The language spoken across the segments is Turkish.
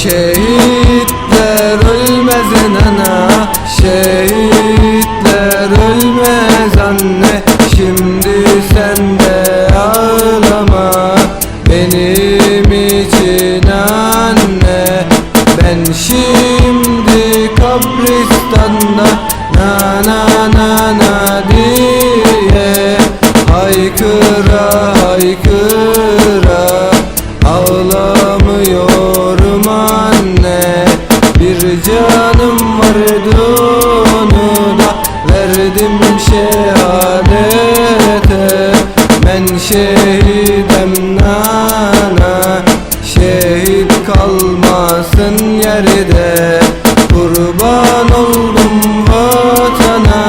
Şehitler ölmez nana, şehitler ölmez anne. Şimdi sen de ağlama benim için anne. Ben şimdi kabristanda nana nana diye haykıra haykıra ağlamıyorum anne. Bir canım vardı onu da verdim şehadete. Ben şehidem nana, şehit kalmasın yerde. Kurban oldum vatana,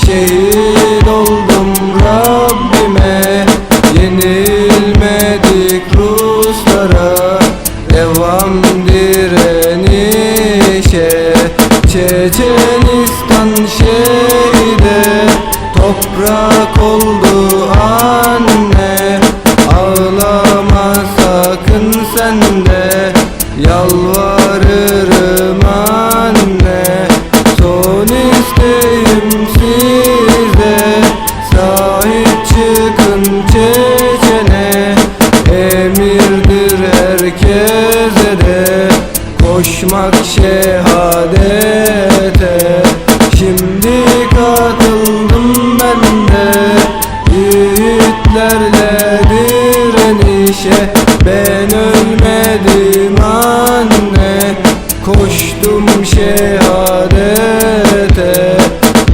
şehit oldum Rabbime. Yenilmedik Ruslara, devam direnişe. Çeçenistan şehide toprak oldu anne. Ağlama sakın sen de, yalvarırım anne. Son isteğim size, sahip çıkın Çeçen'e. Emirdir herkese de koşmak şehadete. Şimdi katıldım ben de yiğitlerle direnişe. Ben ölmedim anne, koştum şehadete.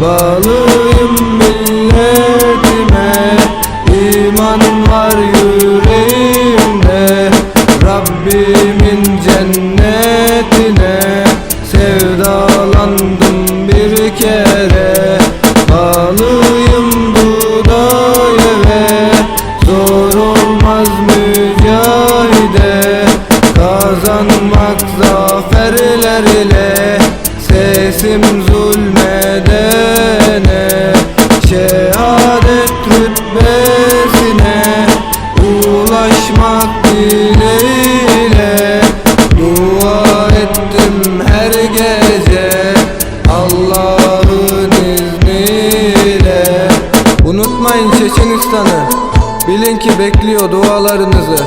Bağlıyım milletime, iman var yüreğimde. Rabbimin cennetine sevdalandım bir kere. Bağlıyım Dudaya ve zor olmaz mücahide. Kazanmak zaferlerle sesim zulmedene. Şehadet rütbesine ulaşmak dileğiyle dua ettim her gece Allah'ın izniyle. Unutmayın Çeçenistan'ı, bilin ki bekliyor dualarınızı.